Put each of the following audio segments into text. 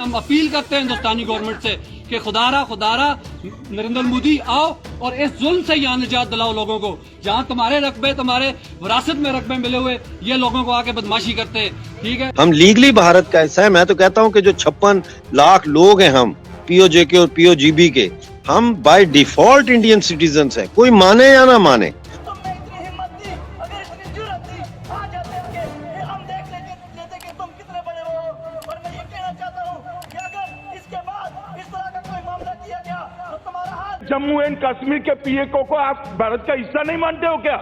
हम अपील करते हैं हिंदुस्तानी गवर्नमेंट से कि खुदारा नरेंद्र मोदी आओ और इस जुल्म से यहाँ निजात दिलाओ लोगों को। जहाँ तुम्हारे रकबे, तुम्हारे विरासत में रकबे मिले हुए, ये लोगों को आके बदमाशी करते हैं। ठीक है, हम लीगली भारत का हिस्सा है। मैं तो कहता हूँ कि जो 56 लाख लोग हैं हम पीओजे के और पीओजीबी के, हम बाय डिफॉल्ट इंडियन सिटीजन्स हैं, कोई माने या ना माने। तुमने इतनी हिम्मत दी, अगर इतनी जुर्रत दी, आ जाते आगे, हम देख लेते कि तुम कितने बड़े हो। और मैं ये कहना चाहता हूँ कि अगर इसके बाद इस तरह का कोई मामला किया गया तो तुम्हारा हाथ। जम्मू एंड कश्मीर के पीएको को आप भारत का हिस्सा नहीं मानते हो क्या?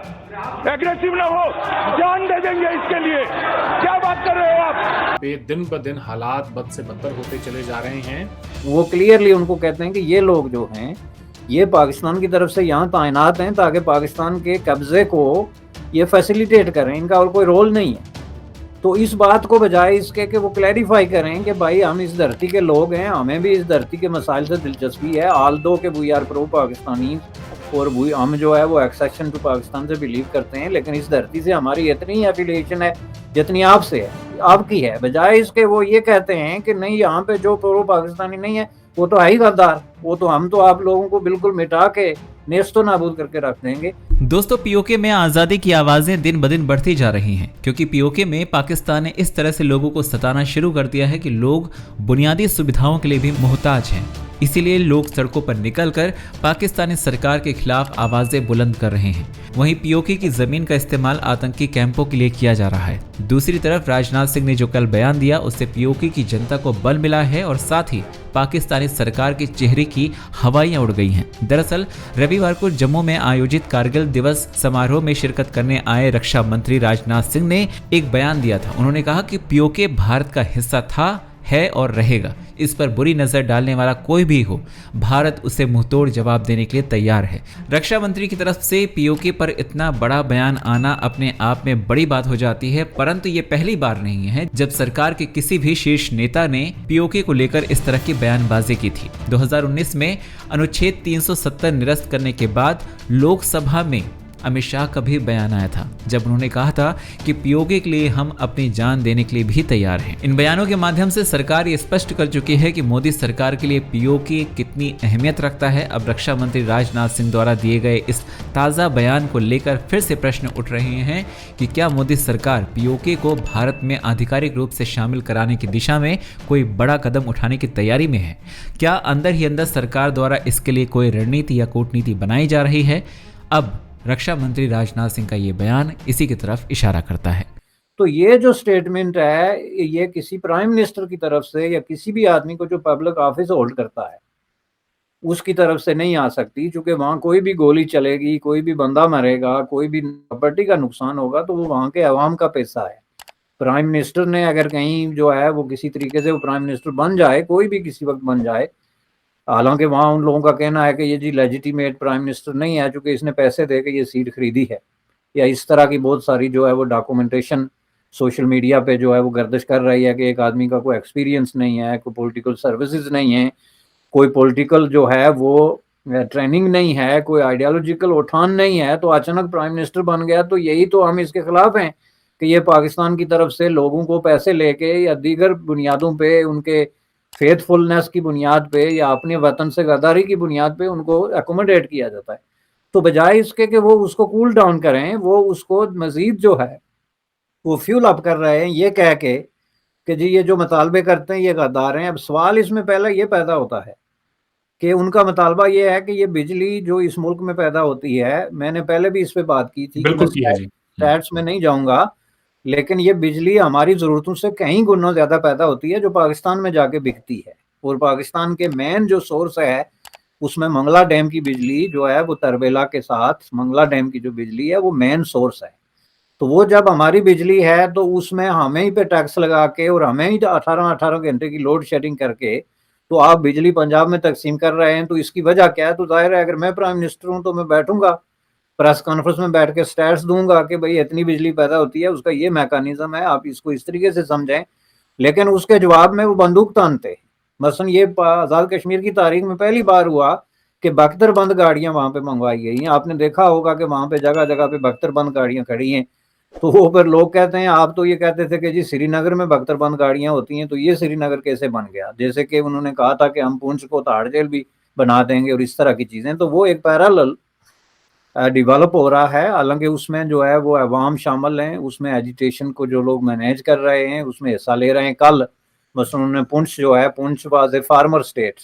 एग्रेसिव ना हो, जान दे देंगे इसके लिए। क्या बात कर रहे हो आप? दिन ब दिन हालात बद से बदतर होते चले जा रहे हैं। वो क्लियरली उनको कहते हैं कि ये लोग जो हैं ये पाकिस्तान की तरफ से यहाँ तैनात हैं ताकि पाकिस्तान के कब्जे को ये फैसिलिटेट करें, इनका और कोई रोल नहीं है। तो इस बात को बजाय इसके कि वो क्लैरिफाई करें कि भाई हम इस धरती के लोग हैं, हमें भी इस धरती के मसाइल से दिलचस्पी है, आल दो के वी आर प्रो पाकिस्तानी और हम जो है वो एक्सेशन टू पाकिस्तान से बिलीव करते हैं, लेकिन इस धरती से हमारी इतनी ही एफिलिएशन है जितनी आपसे है, आपकी है। बजाय इसके वो ये कहते हैं कि नहीं, यहाँ पे जो प्रो पाकिस्तानी नहीं है वो तो है ही गद्दार, वो तो हम तो आप लोगों को बिल्कुल मिटा के नेस्तो नाबूद करके रख देंगे। दोस्तों, पीओके में आज़ादी की आवाज़ें दिन ब दिन बढ़ती जा रही हैं, क्योंकि पीओके में पाकिस्तान ने इस तरह से लोगों को सताना शुरू कर दिया है कि लोग बुनियादी सुविधाओं के लिए भी मोहताज हैं। इसीलिए लोग सड़कों पर निकलकर पाकिस्तानी सरकार के खिलाफ आवाजें बुलंद कर रहे हैं। वहीं पीओके की जमीन का इस्तेमाल आतंकी कैंपों के लिए किया जा रहा है। दूसरी तरफ राजनाथ सिंह ने जो कल बयान दिया उससे पीओके की जनता को बल मिला है और साथ ही पाकिस्तानी सरकार के चेहरे की हवाइयां उड़ गई हैं। दरअसल रविवार को जम्मू में आयोजित कारगिल दिवस समारोह में शिरकत करने आए रक्षा मंत्री राजनाथ सिंह ने एक बयान दिया था। उन्होंने कहा कि पीओके भारत का हिस्सा था, है और रहेगा। इस पर बुरी नजर डालने वाला कोई भी हो, भारत उसे मुंहतोड़ जवाब देने के लिए तैयार है। रक्षा मंत्री की तरफ से पीओके पर इतना बड़ा बयान आना अपने आप में बड़ी बात हो जाती है, परंतु ये पहली बार नहीं है जब सरकार के किसी भी शीर्ष नेता ने पीओके को लेकर इस तरह की बयानबाजी की थी। 2019 में अनुच्छेद 370 निरस्त करने के बाद लोकसभा में अमित शाह का भी बयान आया था, जब उन्होंने कहा था कि पीओके के लिए हम अपनी जान देने के लिए भी तैयार हैं। इन बयानों के माध्यम से सरकार ये स्पष्ट कर चुकी है कि मोदी सरकार के लिए पीओके कितनी अहमियत रखता है। अब रक्षा मंत्री राजनाथ सिंह द्वारा दिए गए इस ताज़ा बयान को लेकर फिर से प्रश्न उठ रहे हैं कि क्या मोदी सरकार पीओके को भारत में आधिकारिक रूप से शामिल कराने की दिशा में कोई बड़ा कदम उठाने की तैयारी में है? क्या अंदर ही अंदर सरकार द्वारा इसके लिए कोई रणनीति या कूटनीति बनाई जा रही है? अब रक्षा मंत्री राजनाथ सिंह का ये बयान इसी की तरफ इशारा करता है। तो ये जो स्टेटमेंट है ये किसी प्राइम मिनिस्टर की तरफ से या किसी भी आदमी को जो पब्लिक ऑफिस होल्ड करता है उसकी तरफ से नहीं आ सकती, क्योंकि वहाँ कोई भी गोली चलेगी, कोई भी बंदा मरेगा, कोई भी प्रॉपर्टी का नुकसान होगा तो वो वहाँ के अवाम का पैसा है। प्राइम मिनिस्टर ने अगर कहीं जो है वो किसी तरीके से वो प्राइम मिनिस्टर बन जाए, कोई भी किसी वक्त बन जाए, हालांकि वहाँ उन लोगों का कहना है कि ये जी लेजिटिमेट प्राइम मिनिस्टर नहीं है क्योंकि इसने पैसे दे के ये सीट खरीदी है, या इस तरह की बहुत सारी जो है वो डॉक्यूमेंटेशन सोशल मीडिया पे जो है वो गर्दिश कर रही है कि एक आदमी का कोई एक्सपीरियंस नहीं है, कोई पॉलिटिकल सर्विसेज नहीं है, कोई पॉलिटिकल जो है वो ट्रेनिंग नहीं है, कोई आइडियोलॉजिकल उठान नहीं है, तो अचानक प्राइम मिनिस्टर बन गया। तो यही तो हम इसके खिलाफ हैं कि ये पाकिस्तान की तरफ से लोगों को पैसे लेके या दीगर बुनियादों पे, उनके फेथफुलनेस की बुनियाद पे या अपने वतन से गद्दारी की बुनियाद पे उनको एकोमोडेट किया जाता है। तो बजाय इसके कि वो उसको कूल डाउन करें, वो उसको मजीद जो है वो फ्यूल अप कर रहे हैं ये कह के कि जी ये जो मुतालबे करते हैं ये गद्दार हैं। अब सवाल इसमें पहले ये पैदा होता है कि उनका मुतालबा ये है कि ये बिजली जो इस मुल्क में पैदा होती है, मैंने पहले भी इस पे बात की थी, बिल्कुल की है जी, स्टैट्स में नहीं जाऊंगा, लेकिन ये बिजली हमारी ज़रूरतों से कहीं गुना ज़्यादा पैदा होती है जो पाकिस्तान में जाके बिकती है। और पाकिस्तान के मेन जो सोर्स है उसमें मंगला डैम की बिजली जो है वो तरबेला के साथ मंगला डैम की जो बिजली है वो मेन सोर्स है। तो वो जब हमारी बिजली है तो उसमें हमें ही पे टैक्स लगा के और हमें ही 18-18 घंटे की लोड शेडिंग करके तो आप बिजली पंजाब में तकसीम कर रहे हैं। तो इसकी वजह क्या है? तो जाहिर है अगर मैं प्राइम मिनिस्टर हूँ तो मैं बैठूंगा प्रेस कॉन्फ्रेंस में बैठ के स्टैट्स दूंगा कि भाई इतनी बिजली पैदा होती है, उसका ये मैकेनिज्म है, आप इसको इस तरीके से समझें। लेकिन उसके जवाब में वो बंदूक तानते। मसलन ये आज़ाद कश्मीर की तारीख में पहली बार हुआ कि बख्तरबंद गाड़ियां वहां पे मंगवाई गई हैं। आपने देखा होगा कि वहां पे जगह जगह पे बख्तरबंद गाड़ियां खड़ी हैं। तो वो फिर लोग कहते हैं, आप तो ये कहते थे कि जी श्रीनगर में बख्तरबंद गाड़ियां होती हैं, तो ये श्रीनगर कैसे बन गया? जैसे कि उन्होंने कहा था कि हम पुंछ को ताड़ जेल भी बना देंगे और इस तरह की चीज़ें। तो वो एक पैरेलल डेवलप हो रहा है, हालांकि उसमें जो है वो अवाम शामिल हैं, उसमें एजिटेशन को जो लोग मैनेज कर रहे हैं उसमें हिस्सा ले रहे हैं। कल बस उन्होंने पुंछ जो है, Poonch was a farmer state,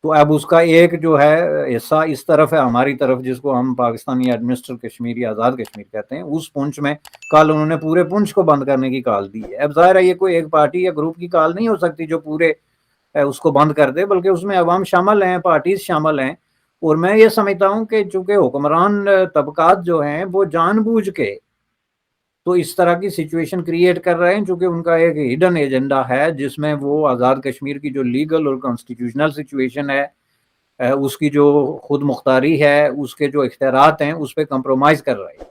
तो अब उसका एक जो है हिस्सा इस तरफ है हमारी तरफ, जिसको हम पाकिस्तानी एडमिनिस्ट्रेट कश्मीर या आज़ाद कश्मीर कहते हैं, उस पुंछ में कल उन्होंने पूरे पुंछ को बंद करने की कॉल दी है। अब जाहिर है ये कोई एक पार्टी या ग्रुप की कॉल नहीं हो सकती जो पूरे उसको बंद कर दे, बल्कि उसमें अवाम शामिल हैं, पार्टीज शामिल हैं। और मैं ये समझता हूँ कि चूंकि हुक्मरान तबकात जो हैं वो जानबूझ के तो इस तरह की सिचुएशन क्रिएट कर रहे हैं, चूंकि उनका एक हिडन एजेंडा है जिसमें वो आज़ाद कश्मीर की जो लीगल और कॉन्स्टिट्यूशनल सिचुएशन है, उसकी जो खुद मुख्तारी है, उसके जो इख्तियारात हैं, उस पर कंप्रोमाइज़ कर रहे हैं।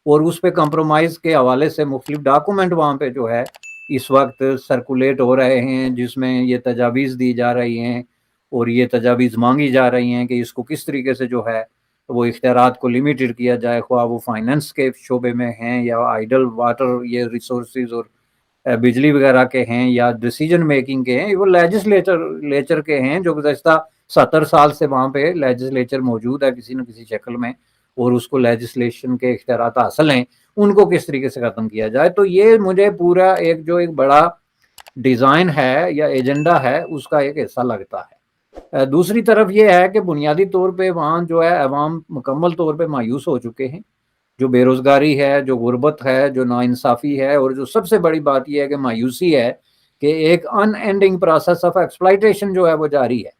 और उस पर कंप्रोमाइज़ के हवाले से मुख्तलिफ डॉक्यूमेंट वहाँ पे जो है इस वक्त सर्कुलेट हो रहे हैं, जिसमें ये तजावीज़ दी जा रही हैं और ये तजावीज़ मांगी जा रही हैं कि इसको किस तरीके से जो है वो इख्तियारात को लिमिटेड किया जाए, ख्वाह वो फाइनेंस के शोबे में हैं या आइडल वाटर ये रिसोर्सेज और बिजली वगैरह के हैं या डिसीजन मेकिंग के हैं, वो लेजिस्लेचर के हैं जो गुज़श्ता 70 साल से वहाँ पे लेजिस्लेचर मौजूद है किसी न किसी शक्ल में, और उसको लेजिस्लेशन के इख्तियारात हासिल हैं, उनको किस तरीके से ख़त्म किया जाए। तो ये मुझे पूरा एक जो एक बड़ा डिज़ाइन है या एजेंडा है उसका एक हिस्सा लगता है। दूसरी तरफ ये है कि बुनियादी तौर पे वहाँ जो है अवाम मुकम्मल तौर पे मायूस हो चुके हैं। जो बेरोज़गारी है, जो गुर्बत है, जो नाइंसाफ़ी है, और जो सबसे बड़ी बात यह है कि मायूसी है कि एक अनएंडिंग प्रोसेस ऑफ एक्सप्लॉइटेशन जो है वो जारी है।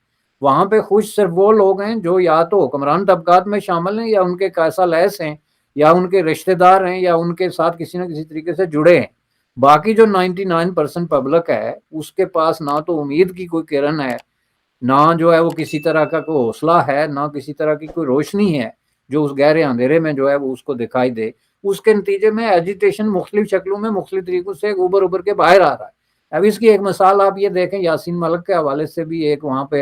वहाँ पे खुश सिर्फ वो लोग हैं जो या तो हुक्मरान तबकात में शामिल हैं या उनके कैसा लैस हैं या उनके रिश्तेदार हैं या उनके साथ किसी न किसी तरीके से जुड़े हैं। बाकी जो 99% पब्लिक है उसके पास ना तो उम्मीद की कोई किरण है, ना जो है वो किसी तरह का कोई हौसला है, ना किसी तरह की कोई रोशनी है जो उस गहरे अंधेरे में जो है वो उसको दिखाई दे। उसके नतीजे में एजिटेशन मुख्तलिफ शक्लों में मुख्तलिफ तरीकों से उभर उभर के बाहर आ रहा है। अब इसकी एक मिसाल आप ये देखें, यासीन मलिक के हवाले से भी एक वहाँ पे,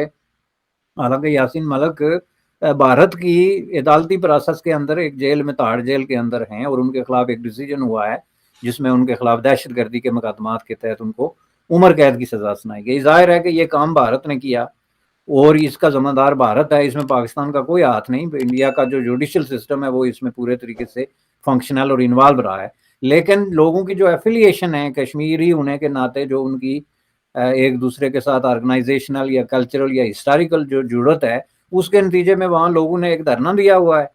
हालांकि यासीन मलिक भारत की अदालती प्रोसेस के अंदर एक जेल में, ताड़ जेल के अंदर हैं, और उनके खिलाफ एक डिसीजन हुआ है जिसमें उनके खिलाफ दहशतगर्दी के मुकदमात के तहत उनको उम्र कैद की सजा सुनाई गई। जाहिर है कि ये काम भारत ने किया और इसका ज़िम्मेदार भारत है, इसमें पाकिस्तान का कोई हाथ नहीं। इंडिया का जो जुडिशल सिस्टम है वो इसमें पूरे तरीके से फंक्शनल और इन्वॉल्व रहा है, लेकिन लोगों की जो एफिलिएशन है कश्मीरी होने के नाते, जो उनकी एक दूसरे के साथ ऑर्गेनाइजेशनल या कल्चरल या हिस्टोरिकल जो जुड़त है, उसके नतीजे में वहाँ लोगों ने एक धरना दिया हुआ है।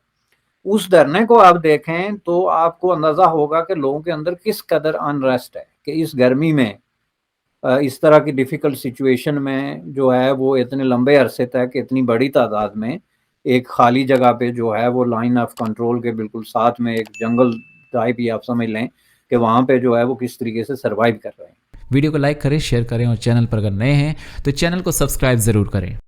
उस धरने को आप देखें तो आपको अंदाज़ा होगा कि लोगों के अंदर किस कदर अनरेस्ट है कि इस गर्मी में, इस तरह की डिफ़िकल्ट सिचुएशन में जो है वो इतने लंबे अरसे तक इतनी बड़ी तादाद में एक खाली जगह पे जो है वो लाइन ऑफ कंट्रोल के बिल्कुल साथ में एक जंगल टाइप ही आप समझ लें कि वहाँ पे जो है वो किस तरीके से सर्वाइव कर रहे हैं। वीडियो को लाइक करें, शेयर करें और चैनल पर अगर नए हैं तो चैनल को सब्सक्राइब ज़रूर करें।